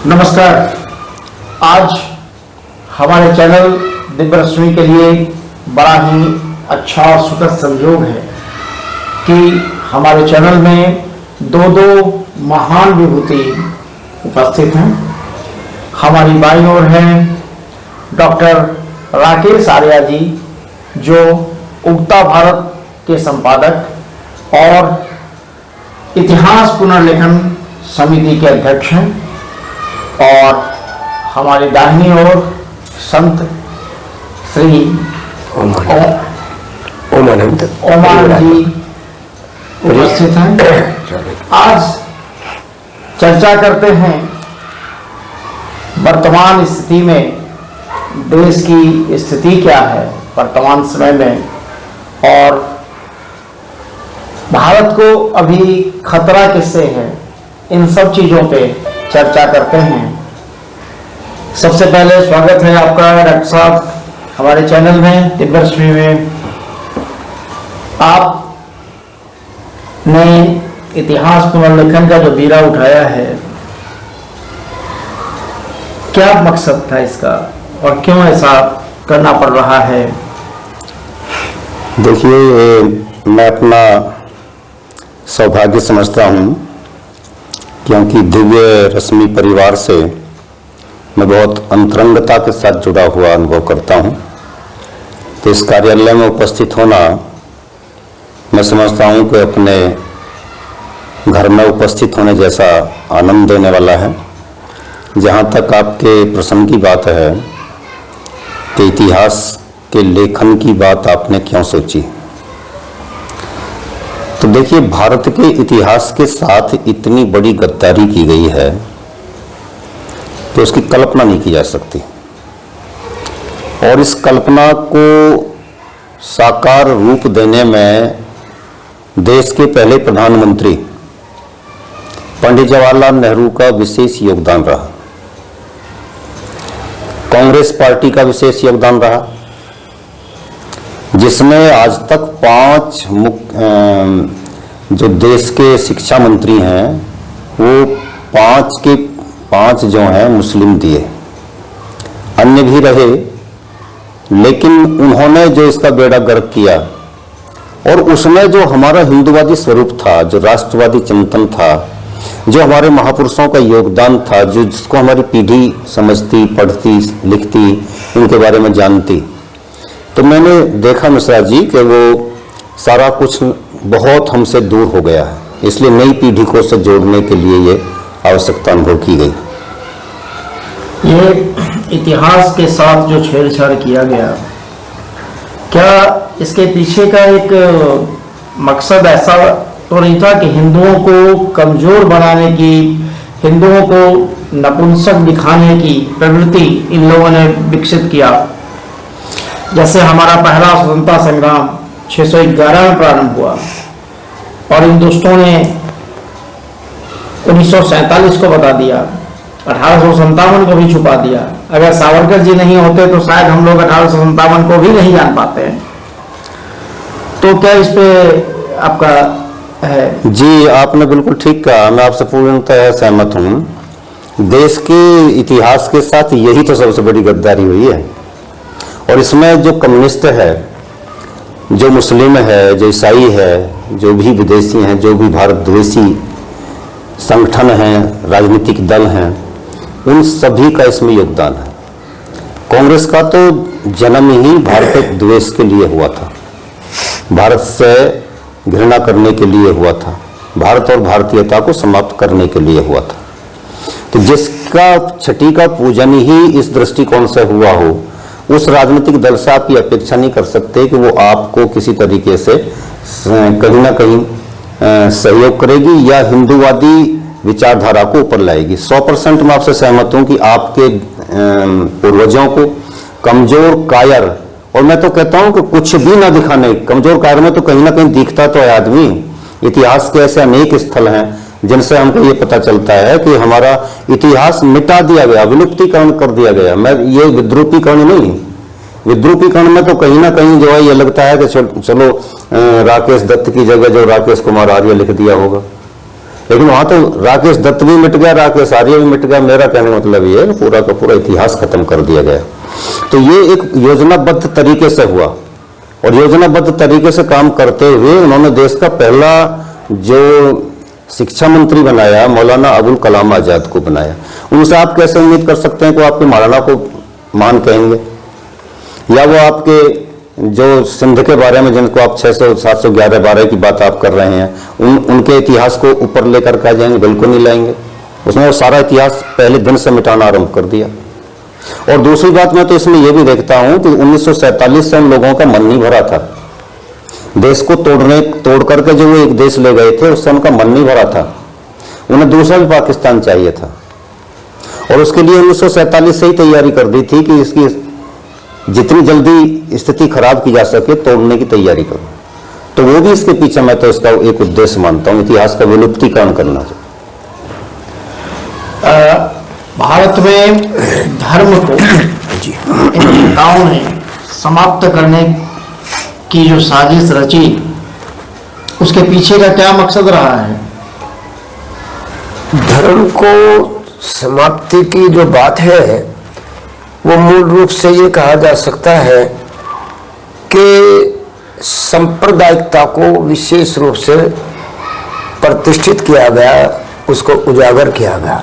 नमस्कार। आज हमारे चैनल दिव्य रश्मि के लिए बड़ा ही अच्छा और सुखद संयोग है कि हमारे चैनल में दो महान विभूति उपस्थित हैं। हमारी बाईं ओर हैं डॉक्टर राकेश आर्या जी, जो उगता भारत के संपादक और इतिहास पुनर्लेखन समिति के अध्यक्ष हैं, और हमारी दाहिनी ओर संत श्री ओमानंद जी उपस्थित हैं। आज चर्चा करते हैं वर्तमान स्थिति में, देश की स्थिति क्या है वर्तमान समय में, और भारत को अभी खतरा किससे है, इन सब चीजों पे चर्चा करते हैं। सबसे पहले स्वागत है आपका डॉक्टर साहब हमारे चैनल में दिव्य रश्मि में। आपने इतिहास पुनर्लेखन का जो बीड़ा उठाया है, क्या मकसद था इसका और क्यों ऐसा करना पड़ रहा है? देखिए, मैं अपना सौभाग्य समझता हूँ, क्योंकि दिव्य रश्मि परिवार से मैं बहुत अंतरंगता के साथ जुड़ा हुआ अनुभव करता हूँ। तो इस कार्यालय में उपस्थित होना, मैं समझता हूँ कि अपने घर में उपस्थित होने जैसा आनंद देने वाला है। जहाँ तक आपके प्रश्न की बात है कि इतिहास के लेखन की बात आपने क्यों सोची, तो देखिए, भारत के इतिहास के साथ इतनी बड़ी गद्दारी की गई है कि उसकी कल्पना नहीं की जा सकती। और इस कल्पना को साकार रूप देने में देश के पहले प्रधानमंत्री पंडित जवाहरलाल नेहरू का विशेष योगदान रहा, कांग्रेस पार्टी का विशेष योगदान रहा, जिसने आज तक 5 जो देश के शिक्षा मंत्री हैं, वो 5 के 5 जो हैं मुस्लिम दिए। अन्य भी रहे, लेकिन उन्होंने जो इसका बेड़ा गर्क किया, और उसमें जो हमारा हिंदुवादी स्वरूप था, जो राष्ट्रवादी चिंतन था, जो हमारे महापुरुषों का योगदान था, जिसको हमारी पीढ़ी समझती, पढ़ती, लिखती, उनके बारे में जानती, तो मैंने देखा मिश्रा जी कि वो सारा कुछ बहुत हमसे दूर हो गया है। इसलिए नई पीढ़ी को से जोड़ने के लिए ये आवश्यकता अनुभव की गई। ये इतिहास के साथ जो छेड़छाड़ किया गया, क्या इसके पीछे का एक मकसद ऐसा तो नहीं था कि हिंदुओं को कमजोर बनाने की, हिंदुओं को नपुंसक दिखाने की प्रवृत्ति इन लोगों ने विकसित किया? जैसे हमारा पहला स्वतंत्रता संग्राम 611 में प्रारंभ हुआ और इन दुष्टों ने 1947 को बता दिया, 1857 को भी छुपा दिया। अगर सावरकर जी नहीं होते तो शायद हम लोग 1857 को भी नहीं जान पाते हैं। तो क्या इस पे आपका है? जी, आपने बिल्कुल ठीक कहा, मैं आपसे पूर्णतः सहमत हूँ। देश के इतिहास के साथ यही तो सबसे बड़ी गद्दारी हुई है। और इसमें जो कम्युनिस्ट है, जो मुस्लिम है, जो ईसाई है, जो भी विदेशी हैं, जो भी भारत द्वेषी संगठन हैं, राजनीतिक दल हैं, उन सभी का इसमें योगदान है। कांग्रेस का तो जन्म ही भारत द्वेष के लिए हुआ था, भारत से घृणा करने के लिए हुआ था, भारत और भारतीयता को समाप्त करने के लिए हुआ था। तो जिसका छठी का पूजन ही इस दृष्टिकोण से हुआ हो, उस राजनीतिक दल से आप ये अपेक्षा नहीं कर सकते कि वो आपको किसी तरीके से कहीं ना कहीं सहयोग करेगी या हिंदूवादी विचारधारा को ऊपर लाएगी। 100% मैं आपसे सहमत हूँ कि आपके पूर्वजों को कमजोर, कायर, और मैं तो कहता हूँ कि कुछ भी ना दिखाने, कमजोर कायर में तो कहीं ना कहीं दिखता तो है आदमी। इतिहास के ऐसे अनेक स्थल हैं जिनसे हमको ये पता चलता है कि हमारा इतिहास मिटा दिया गया, विलुप्तीकरण कर दिया गया। मैं ये विद्रूपीकरण नहीं, विद्रूपीकरण में तो कहीं ना कहीं जो है ये लगता है कि चलो राकेश दत्त की जगह जो राकेश कुमार आर्य लिख दिया होगा, लेकिन वहां तो राकेश दत्त भी मिट गया, राकेश आर्य भी मिट गया। मेरा कहने का मतलब ये है पूरा का पूरा इतिहास खत्म कर दिया गया। तो ये एक योजनाबद्ध तरीके से हुआ, और योजनाबद्ध तरीके से काम करते हुए उन्होंने देश का पहला जो शिक्षा मंत्री बनाया, मौलाना अबुल कलाम आजाद को बनाया। उनसे आप कैसे उम्मीद कर सकते हैं कि वो आपके मौलाना को मान कहेंगे, या वो आपके जो सिंध के बारे में जिनको आप 600, 711, 12 की बात आप कर रहे हैं, उनके इतिहास को ऊपर लेकर के आ जाएंगे? बिल्कुल नहीं लाएंगे। उसने वो सारा इतिहास पहले दिन से मिटाना आरंभ कर दिया। और दूसरी बात, मैं तो इसमें यह भी देखता हूं कि 1947 से उन लोगों का मन नहीं भरा था। देश को तोड़ करके जो वो एक देश ले गए थे, उससे उनका मन नहीं भरा था। उन्हें दूसरा भी पाकिस्तान चाहिए था, और उसके लिए 1947 से ही तैयारी कर दी थी कि इसकी जितनी जल्दी स्थिति खराब की जा सके तोड़ने की तैयारी करो। तो वो भी इसके पीछे मैं तो इसका एक उद्देश्य मानता हूं, इतिहास का विलुप्तीकरण करना। भारत में धर्म को इन नेताओं ने समाप्त करने की जो साजिश रची, उसके पीछे का क्या मकसद रहा है? धर्म को समाप्ति की जो बात है वो मूल रूप से ये कहा जा सकता है कि सांप्रदायिकता को विशेष रूप से प्रतिष्ठित किया गया, उसको उजागर किया गया,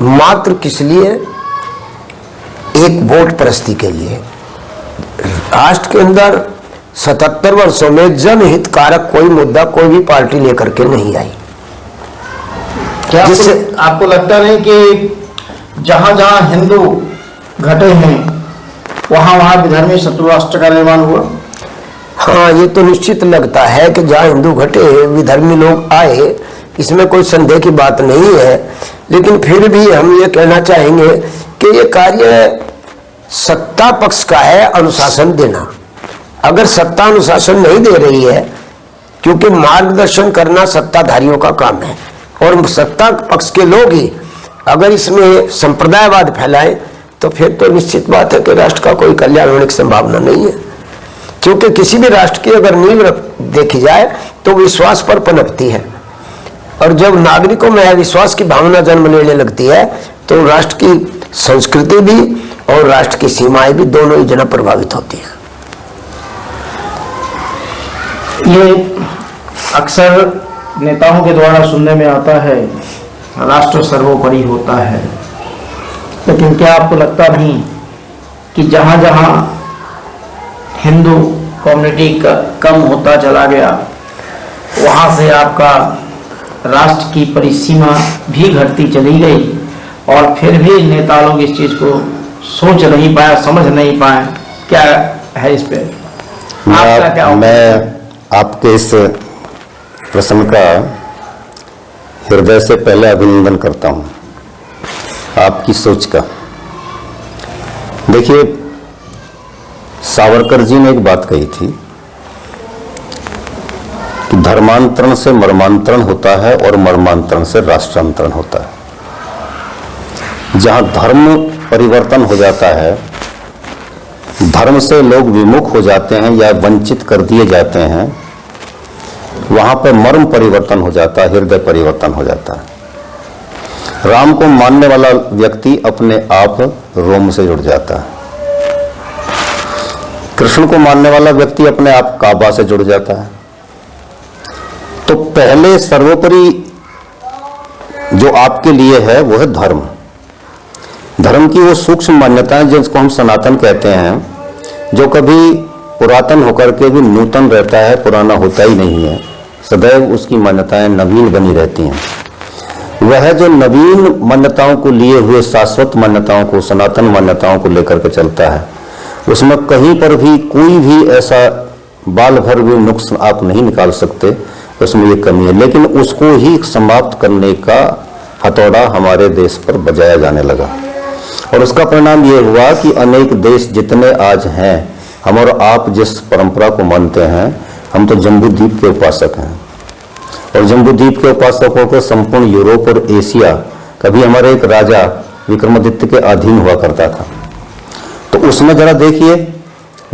मात्र किस लिए? एक वोट परस्ती के लिए। राष्ट्र के अंदर 77 वर्षों में जनहित कारक कोई मुद्दा कोई भी पार्टी लेकर के नहीं आई। क्या जिससे आपको लगता नहीं कि जहां जहां हिंदू घटे हैं वहां वहां विधर्मी शत्रु राष्ट्र का निर्माण हुआ? हाँ, ये तो निश्चित लगता है कि जहाँ हिंदू घटे विधर्मी लोग आए, इसमें कोई संदेह की बात नहीं है। लेकिन फिर भी हम ये कहना चाहेंगे कि ये कार्य सत्ता पक्ष का है, अनुशासन देना। अगर सत्ता अनुशासन नहीं दे रही है, क्योंकि मार्गदर्शन करना सत्ताधारियों का काम है, और सत्ता पक्ष के लोग ही अगर इसमें संप्रदायवाद फैलाएं तो फिर तो निश्चित बात है कि राष्ट्र का कोई कल्याण होने की संभावना नहीं है। क्योंकि किसी भी राष्ट्र की अगर नींव देखी जाए तो विश्वास पर पनपती है, और जब नागरिकों में विश्वास की भावना जन्म लेने लगती है तो राष्ट्र की संस्कृति भी और राष्ट्र की सीमाएं भी दोनों ही जना प्रभावित होती हैं। ये अक्सर नेताओं के द्वारा सुनने में आता है, राष्ट्र सर्वोपरि होता है। लेकिन क्या आपको लगता नहीं कि जहाँ जहाँ हिंदू कम्युनिटी का कम होता चला गया, वहाँ से आपका राष्ट्र की परिसीमा भी घटती चली गई, और फिर भी नेता लोग इस चीज़ को सोच नहीं पाए, समझ नहीं पाए? क्या है इस पे आपका क्या? मैं आपके इस प्रश्न का हृदय से पहले अभिनंदन करता हूं, आपकी सोच का। देखिए, सावरकर जी ने एक बात कही थी कि धर्मांतरण से मर्मांतरण होता है और मर्मांतरण से राष्ट्रांतरण होता है। जहां धर्म परिवर्तन हो जाता है, धर्म से लोग विमुख हो जाते हैं या वंचित कर दिए जाते हैं, वहां पर मर्म परिवर्तन हो जाता है, हृदय परिवर्तन हो जाता है। राम को मानने वाला व्यक्ति अपने आप रोम से जुड़ जाता है, कृष्ण को मानने वाला व्यक्ति अपने आप काबा से जुड़ जाता है। तो पहले सर्वोपरि जो आपके लिए है वो है धर्म। धर्म की वो सूक्ष्म मान्यताएं जिसको हम सनातन कहते हैं, जो कभी पुरातन होकर के भी नूतन रहता है, पुराना होता ही नहीं है, सदैव उसकी मान्यताएं नवीन बनी रहती हैं। वह जो नवीन मान्यताओं को लिए हुए शाश्वत मान्यताओं को, सनातन मान्यताओं को लेकर के चलता है, उसमें कहीं पर भी कोई भी ऐसा बाल भर भी नुक्स आप नहीं निकाल सकते, उसमें ये कमी है। लेकिन उसको ही समाप्त करने का हथौड़ा हमारे देश पर बजाया जाने लगा, और उसका परिणाम ये हुआ कि अनेक देश जितने आज हैं, हम और आप जिस परंपरा को मानते हैं, हम तो जम्बूद्वीप के उपासक हैं, और जम्बूद्वीप के उपासकों को संपूर्ण यूरोप और एशिया कभी हमारे एक राजा विक्रमादित्य के अधीन हुआ करता था। तो उसमें जरा देखिए,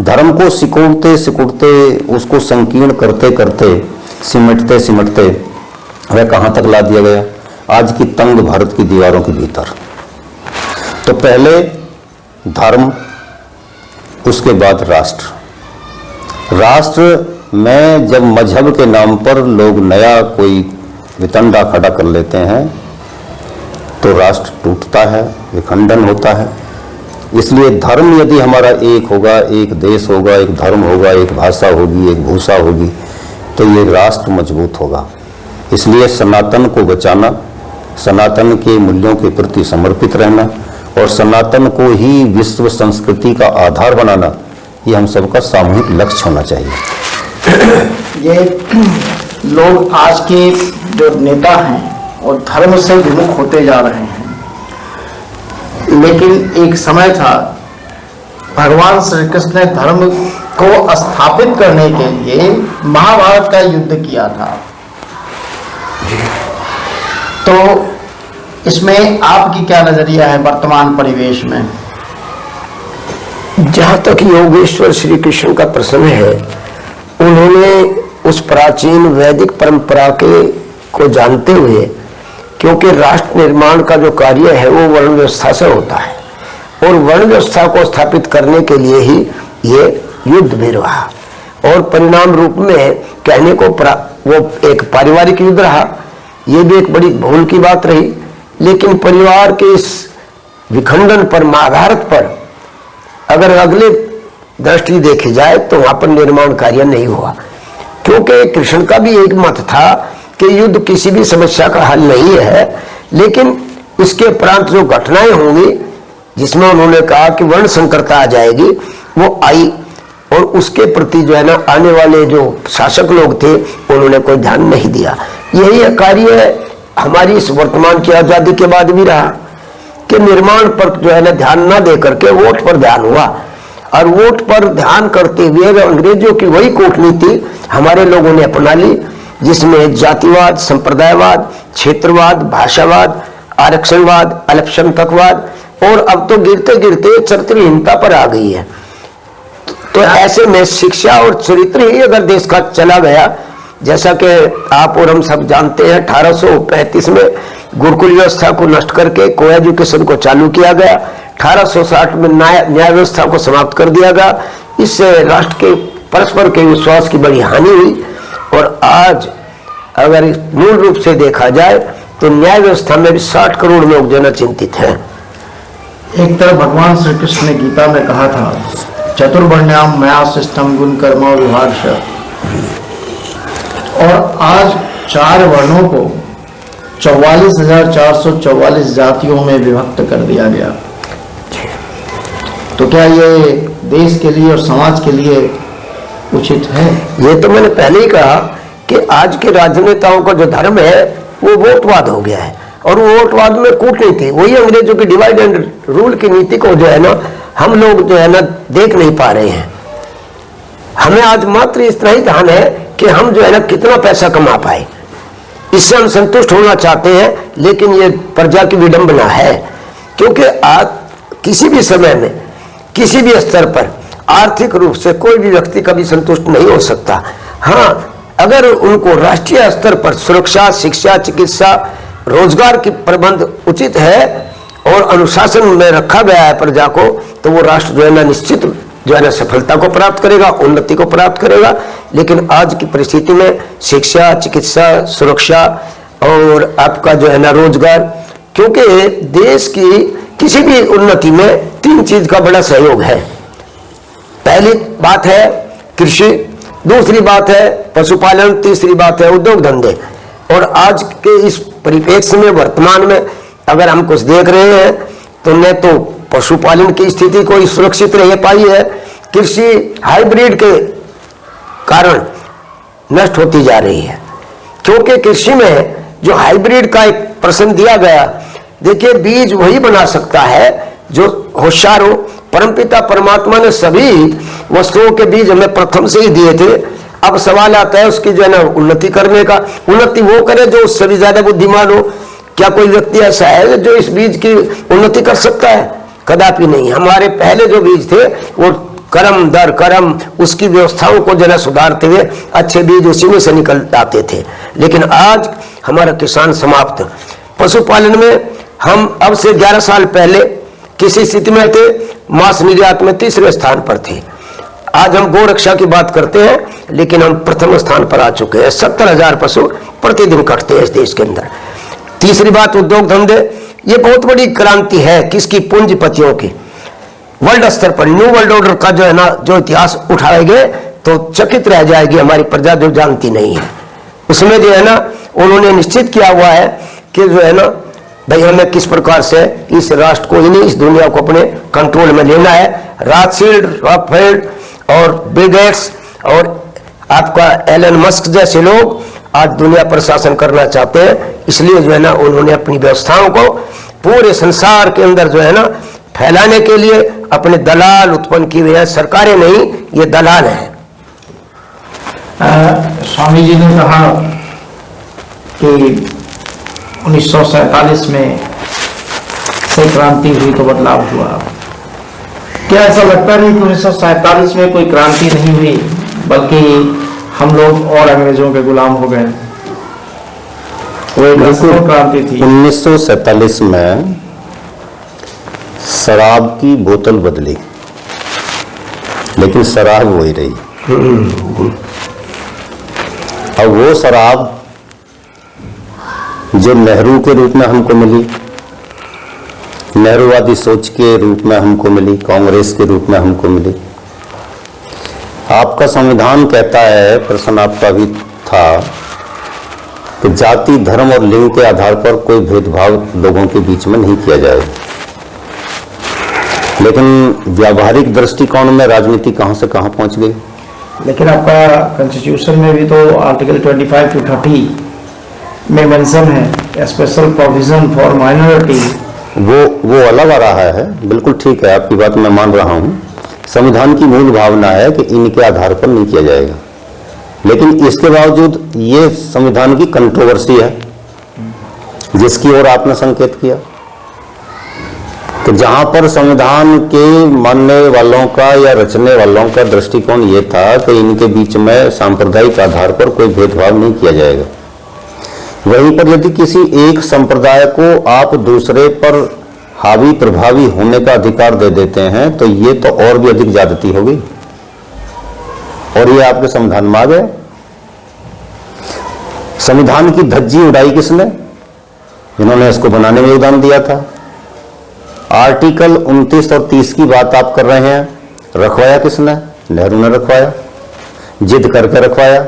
धर्म को सिकुड़ते सिकुड़ते, उसको संकीर्ण करते करते, सिमटते सिमटते वह कहाँ तक ला दिया गया? आज की तंग भारत की दीवारों के भीतर। तो पहले धर्म, उसके बाद राष्ट्र। राष्ट्र में जब मजहब के नाम पर लोग नया कोई वितंडा खड़ा कर लेते हैं तो राष्ट्र टूटता है, विखंडन होता है। इसलिए धर्म यदि हमारा एक होगा, एक देश होगा, एक धर्म होगा, एक भाषा होगी, एक भूषा होगी, तो ये राष्ट्र मजबूत होगा। इसलिए सनातन को बचाना, सनातन के मूल्यों के प्रति समर्पित रहना और सनातन को ही विश्व संस्कृति का आधार बनाना, ये हम सबका सामूहिक लक्ष्य होना चाहिए। ये लोग आज के जो नेता हैं और धर्म से विमुख होते जा रहे हैं, लेकिन एक समय था भगवान श्री कृष्ण ने धर्म को स्थापित करने के लिए महाभारत का युद्ध किया था। तो इसमें आपकी क्या नजरिया है वर्तमान परिवेश में? जहाँ तक योगेश्वर श्री कृष्ण का प्रश्न है, उन्होंने उस प्राचीन वैदिक परंपरा को जानते हुए, क्योंकि राष्ट्र निर्माण का जो कार्य है वो वर्ण व्यवस्था से होता है और वर्ण व्यवस्था को स्थापित करने के लिए ही ये युद्ध भी रहा और परिणाम रूप में कहने को वो एक पारिवारिक युद्ध रहा। ये भी एक बड़ी भूल की बात रही, लेकिन परिवार के इस विखंडन पर, महाभारत पर अगर अगले दृष्टि देखी जाए तो वहां पर निर्माण कार्य नहीं हुआ, क्योंकि कृष्ण का भी एक मत था कि युद्ध किसी भी समस्या का हल नहीं है, लेकिन इसके उपरांत जो घटनाएं होंगी जिसमें उन्होंने कहा कि वर्ण संकरता आ जाएगी, वो आई और उसके प्रति जो है ना आने वाले जो शासक लोग थे उन्होंने कोई ध्यान नहीं दिया। यही कार्य हमारी इस वर्तमान की आजादी के बाद भी रहा कि निर्माण पर जो है ना ध्यान ना दे करके वोट पर ध्यान हुआ और वोट पर ध्यान करते हुए अंग्रेजों की वही कूटनीति हमारे लोगों ने अपना ली, जिसमें जातिवाद, संप्रदायवाद, क्षेत्रवाद, भाषावाद, आरक्षणवाद, अल्पसंख्यकवाद और अब तो गिरते गिरते चरित्रहीनता पर आ गई है। तो ऐसे में शिक्षा और चरित्र ही अगर देश का चला गया, जैसा कि आप और हम सब जानते हैं 1835 में गुरुकुल व्यवस्था को नष्ट करके को एजुकेशन को चालू किया गया, 1860 में न्याय व्यवस्था को समाप्त कर दिया गया। इससे राष्ट्र के परस्पर के विश्वास की बड़ी हानि हुई और आज अगर मूल रूप से देखा जाए तो न्याय व्यवस्था में भी 60 करोड़ लोग जो है चिंतित हैं। एक तरफ भगवान श्री कृष्ण ने गीता में कहा था चतुर्वर्ण्याम मया सृष्टम गुण कर्म विभागश, और आज 4 वर्णों को 44,444 जातियों में विभक्त कर दिया गया। तो क्या ये देश के लिए और समाज के लिए उचित है? ये तो मैंने पहले ही कहा कि आज के राजनेताओं का जो धर्म है वो वोटवाद हो गया है और वो वोटवाद में कूटनीति, वही अंग्रेजों की डिवाइड एंड रूल की नीति को जो है ना हम लोग जो है ना देख नहीं पा रहे हैं। हमें आज मात्र इतना ही ध्यान है कि हम जो है ना कितना पैसा कमा पाए, इससे हम संतुष्ट होना चाहते हैं, लेकिन ये प्रजा की विडंबना है, क्योंकि आज किसी भी समय में किसी भी स्तर पर आर्थिक रूप से कोई भी व्यक्ति कभी संतुष्ट नहीं हो सकता। हाँ, अगर उनको राष्ट्रीय स्तर पर सुरक्षा, शिक्षा, चिकित्सा, रोजगार की प्रबंध उचित है और अनुशासन में रखा गया है प्रजा को, तो वो राष्ट्र जो है ना निश्चित जो है ना सफलता को प्राप्त करेगा, उन्नति को प्राप्त करेगा। लेकिन आज की परिस्थिति में शिक्षा, चिकित्सा, सुरक्षा और आपका जो है ना रोजगार, क्योंकि देश की किसी भी उन्नति में 3 चीज का बड़ा सहयोग है। पहली बात है कृषि, दूसरी बात है पशुपालन, तीसरी बात है उद्योग धंधे। और आज के इस परिप्रेक्ष्य में वर्तमान में अगर हम कुछ देख रहे हैं तो न तो पशुपालन की स्थिति कोई सुरक्षित रह पाई है, कृषि हाइब्रिड के कारण नष्ट होती जा रही है, क्योंकि कृषि में जो हाइब्रिड का एक प्रश्न दिया गया, देखिए बीज वही बना सकता है जो होशियार हो। परमपिता परमात्मा ने सभी वस्तुओं के बीज हमें प्रथम से ही दिए थे। अब सवाल आता है उसकी जो है ना उन्नति करने का। उन्नति वो करे जो उससे भी ज्यादा बुद्धिमान हो। क्या कोई व्यक्ति ऐसा है जो इस बीज की उन्नति कर सकता है? कदापि नहीं। हमारे पहले जो बीज थे वो कर्म दर कर्म उसकी व्यवस्थाओं को जरा सुधारते हुए अच्छे बीज उसी में से निकल आते थे। लेकिन आज हमारा किसान समाप्त। पशुपालन में हम अब से 11 साल पहले किसी स्थिति में थे, मांस निर्यात में 3रे स्थान पर थे। आज हम गौ रक्षा की बात करते हैं, लेकिन हम प्रथम स्थान पर आ चुके हैं। 70,000 पशु प्रतिदिन कटते हैं इस देश के अंदर। तीसरी बात, उद्योग धंधे। ये बहुत बड़ी क्रांति है किसकी? पूंजीपतियों की। वर्ल्ड स्तर पर न्यू वर्ल्ड ऑर्डर का जो है ना, जो इतिहास उठाएंगे तो चकित रह जाएगी हमारी प्रजा, जो जानती नहीं है। उसमें जो है ना, उन्होंने निश्चित किया हुआ है कि जो है ना भाई हमें किस प्रकार से इस राष्ट्र को, इन्हीं इस दुनिया को अपने कंट्रोल में लेना है। रॉथशील्ड, रॉकफेल्ड और बिल गेट्स और आपका एलन मस्क जैसे लोग आज दुनिया पर शासन करना चाहते हैं। इसलिए जो है ना, उन्होंने अपनी व्यवस्थाओं को पूरे संसार के अंदर जो है ना फैलाने के लिए अपने दलाल उत्पन्न किए हुए हैं। सरकारें नहीं, ये दलाल हैं। स्वामी जी ने कहा कि 1947 में से क्रांति हुई तो बदलाव हुआ। क्या ऐसा लगता नहीं कि 1947 में कोई क्रांति नहीं हुई, बल्कि हम लोग और अंग्रेजों के गुलाम हो गए? वो एक असफल क्रांति थी। 1947 में शराब की बोतल बदली, लेकिन शराब वही रही। अब वो शराब जो नेहरू के रूप में हमको मिली, नेहरूवादी सोच के रूप में हमको मिली, कांग्रेस के रूप में हमको मिली। आपका संविधान कहता है, प्रश्न आपका भी था, कि जाति, धर्म और लिंग के आधार पर कोई भेदभाव लोगों के बीच में नहीं किया जाए। लेकिन व्यावहारिक दृष्टिकोण में राजनीति कहां से कहां पहुंच गई। लेकिन आपका कॉन्स्टिट्यूशन में भी तो आर्टिकल 25 to 30 में मेंशन है स्पेशल प्रोविजन फॉर माइनॉरिटी। वो अलग आ रहा है, बिल्कुल ठीक है, आपकी बात मैं मान रहा हूं। संविधान की मूल भावना है कि इनके आधार पर नहीं किया जाएगा, लेकिन इसके बावजूद ये संविधान की कंट्रोवर्सी है, जिसकी ओर आपने संकेत किया। तो जहां पर संविधान के मानने वालों का या रचने वालों का दृष्टिकोण ये था कि इनके बीच में सांप्रदायिक आधार पर कोई भेदभाव नहीं किया जाएगा, वहीं पर यदि किसी एक संप्रदाय को आप दूसरे पर हावी प्रभावी होने का अधिकार दे देते हैं, तो ये तो और भी अधिक ज्यादती होगी। और ये आपके संविधान में आ गया। संविधान की धज्जी उड़ाई किसने? जिन्होंने इसको बनाने में योगदान दिया था। आर्टिकल 29 और 30 की बात आप कर रहे हैं, रखवाया किसने? नेहरू ने रखवाया, जिद करके रखवाया।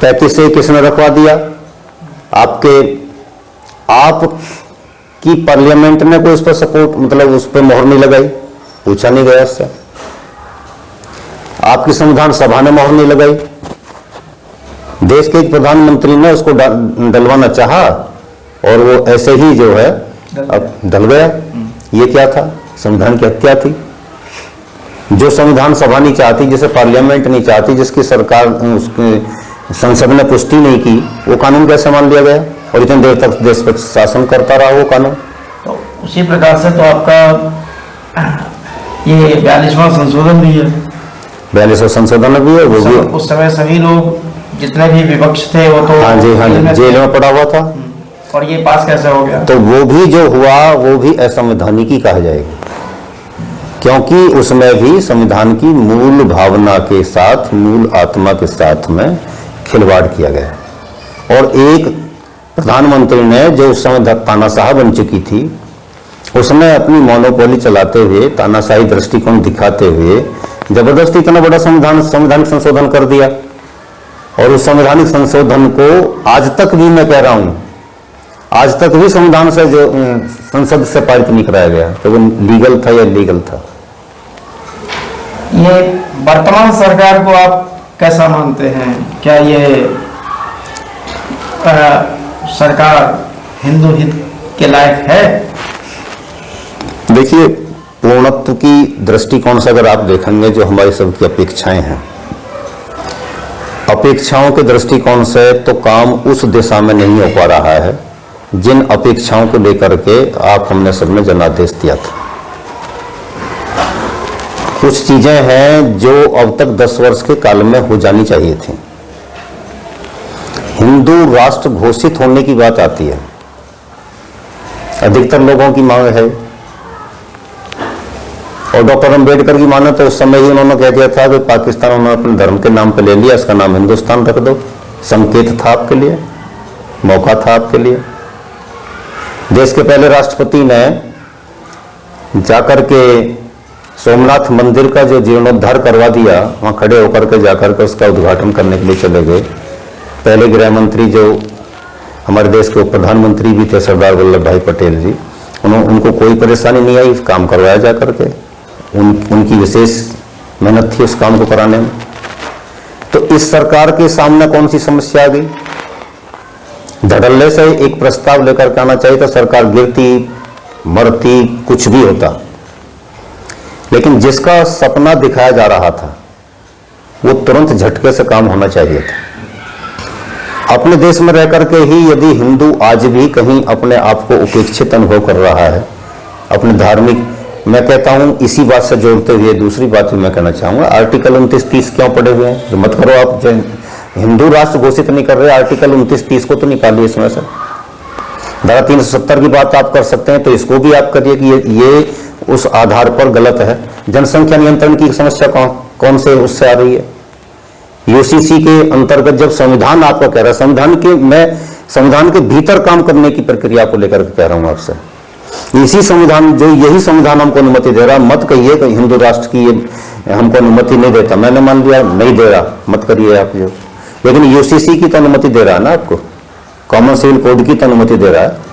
35 से किसने रखवा दिया? आप की पार्लियामेंट ने कोई उस पर सपोर्ट, मतलब उस पर मोहर नहीं लगाई, पूछा नहीं गया उससे। आपकी संविधान सभा ने मोहर नहीं लगाई। देश के एक प्रधानमंत्री ने उसको डलवाना चाहा और वो ऐसे ही जो है अब डल गया। ये क्या था? संविधान की हत्या थी। जो संविधान सभा नहीं चाहती, जिसे पार्लियामेंट नहीं चाहती, जिसकी सरकार उसकी संसद ने पुष्टि नहीं की, वो कानून कैसे मान लिया गया और इतने देर तक देश पर शासन करता रहा वो कानून? तो उसी प्रकार से तो आपका ये 42वां संशोधन भी है। 42वां संशोधन भी है, वो भी उस समय सभी लोग जितने भी विपक्ष थे वो तो हाँ जी जेल में पड़ा हुआ था। और ये पास कैसे हो गया? तो वो भी जो हुआ वो भी असंवैधानिक ही कहा जाएगा, क्योंकि उसमें भी संविधान की मूल भावना के साथ, मूल आत्मा के साथ में खिलवाड़ किया गया। और एक प्रधानमंत्री ने जो उस समय तानाशाह बन चुकी थी, उसने अपनी मोनोपोली चलाते हुए, तानाशाही दृष्टिकोण दिखाते हुए जबरदस्ती इतना बड़ा संवैधानिक संशोधन कर दिया। और उस संवैधानिक संशोधन को आज तक भी, मैं कह रहा हूं, आज तक भी संविधान से जो संसद से पारित नहीं कराया गया, तो वो लीगल था या इलीगल था। ये वर्तमान सरकार को आप कैसा मानते हैं? क्या ये सरकार हिंदू हित के लायक है? देखिए, पूर्णत्व की दृष्टिकोण से अगर आप देखेंगे, जो हमारी सबकी अपेक्षाएं हैं, अपेक्षाओं के दृष्टिकोण से तो काम उस दिशा में नहीं हो पा रहा है जिन अपेक्षाओं को लेकर के आप हमने सबने जनादेश दिया था। कुछ चीजें हैं जो अब तक 10 वर्ष के काल में हो जानी चाहिए थी। हिंदू राष्ट्र घोषित होने की बात आती है, अधिकतर लोगों की मांग है, और डॉक्टर अम्बेडकर की माने तो उस समय ही उन्होंने कह दिया था कि पाकिस्तान उन्होंने अपने धर्म के नाम पे ले लिया, इसका नाम हिंदुस्तान रख दो। संकेत था आपके लिए, मौका था आपके लिए। देश के पहले राष्ट्रपति ने जाकर के सोमनाथ मंदिर का जो जीर्णोद्धार करवा दिया, वहां खड़े होकर के जाकर के उसका उद्घाटन करने के लिए चले गए। पहले गृह मंत्री जो हमारे देश के प्रधानमंत्री भी थे, सरदार वल्लभ भाई पटेल जी, उनको कोई परेशानी नहीं आई, काम करवाया जा करके। उनकी विशेष मेहनत थी उस काम को कराने में। तो इस सरकार के सामने कौन सी समस्या आ गई? धड़ल्ले से एक प्रस्ताव लेकर के आना चाहिए था, सरकार गिरती मरती कुछ भी होता, लेकिन जिसका सपना दिखाया जा रहा था वो तुरंत झटके से काम होना चाहिए था। अपने देश में रह करके ही यदि हिंदू आज भी कहीं अपने आप को उपेक्षित अनुभव कर रहा है, अपने धार्मिक, मैं कहता हूं इसी बात से जोड़ते हुए दूसरी बात भी मैं कहना चाहूंगा, आर्टिकल 29-30 क्यों पड़े हुए हैं? मत करो आप, हिंदू राष्ट्र घोषित नहीं कर रहे, आर्टिकल 29-30 को तो निकालिए इसमें से। धारा 370 की बात आप कर सकते हैं तो इसको भी आप करिए कि ये उस आधार पर गलत है। जनसंख्या नियंत्रण की समस्या कौन से उससे आ रही है? यूसीसी के अंतर्गत जब संविधान आपको कह रहा है, मैं संविधान के भीतर काम करने की प्रक्रिया को लेकर कह रहा हूं आपसे, इसी संविधान जो यही संविधान हमको अनुमति दे रहा, मत कहिए कि हिंदू राष्ट्र की ये हमको अनुमति नहीं देता। मैंने मान लिया नहीं दे रहा, मत करिए आप जो, लेकिन यूसीसी की तो अनुमति दे रहा है ना आपको, कॉमन सिविल कोड की तो अनुमति दे रहा है।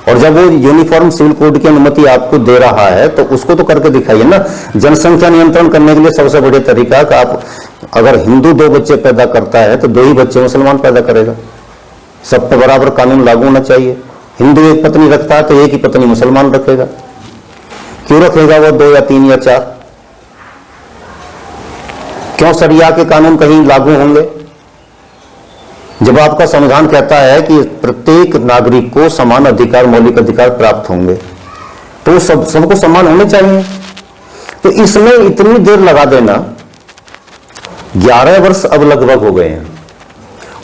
और जब वो यूनिफॉर्म सिविल कोड की अनुमति आपको दे रहा है तो उसको तो करके दिखाइए ना। जनसंख्या नियंत्रण करने के लिए सबसे बढ़िया तरीका कि आप अगर हिंदू 2 बच्चे पैदा करता है तो 2 ही बच्चे मुसलमान पैदा करेगा। सब पर बराबर कानून लागू होना चाहिए। हिंदू 1 पत्नी रखता है तो 1 ही पत्नी मुसलमान रखेगा। क्यों रखेगा वो 2 या 3 या 4? क्यों शरिया के कानून कहीं लागू होंगे? जब आपका संविधान कहता है कि प्रत्येक नागरिक को समान अधिकार, मौलिक अधिकार प्राप्त होंगे, तो सबको समान होने चाहिए। तो इसमें इतनी देर लगा देना, 11 वर्ष अब लगभग हो गए हैं,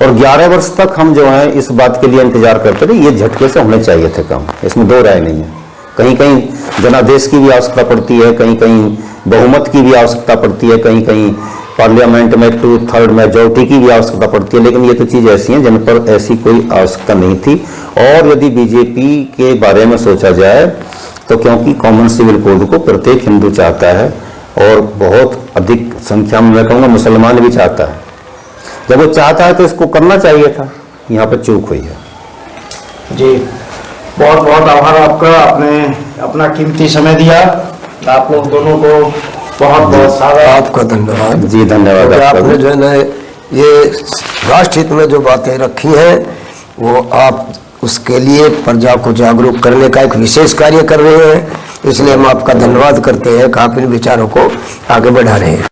और 11 वर्ष तक हम जो है इस बात के लिए इंतजार करते रहे। ये झटके से होने चाहिए थे काम, इसमें 2 राय नहीं है। कहीं कहीं जनादेश की भी आवश्यकता पड़ती है, कहीं कहीं बहुमत की भी आवश्यकता पड़ती है, कहीं कहीं पार्लियामेंट में 2/3 मेजॉरिटी की भी आवश्यकता पड़ती है, लेकिन ये तो चीज ऐसी हैं जिन पर ऐसी कोई आवश्यकता नहीं थी। और यदि बीजेपी के बारे में सोचा जाए तो क्योंकि कॉमन सिविल कोड को प्रत्येक हिंदू चाहता है और बहुत अधिक संख्या में मैं कहूँगा मुसलमान भी चाहता है, जब वो चाहता है तो इसको करना चाहिए था, यहाँ पर चूक हुई है। जी, बहुत बहुत आभार आपका, आपने अपना कीमती समय दिया। आप लोग दोनों को बहुत बहुत सारा आपका धन्यवाद जी। धन्यवाद। आपने जो है ना ये राष्ट्र हित में जो बातें रखी हैं वो आप उसके लिए प्रजा को जागरूक करने का एक विशेष कार्य कर रहे हैं, इसलिए हम आपका धन्यवाद करते हैं कि आप इन विचारों को आगे बढ़ा रहे हैं।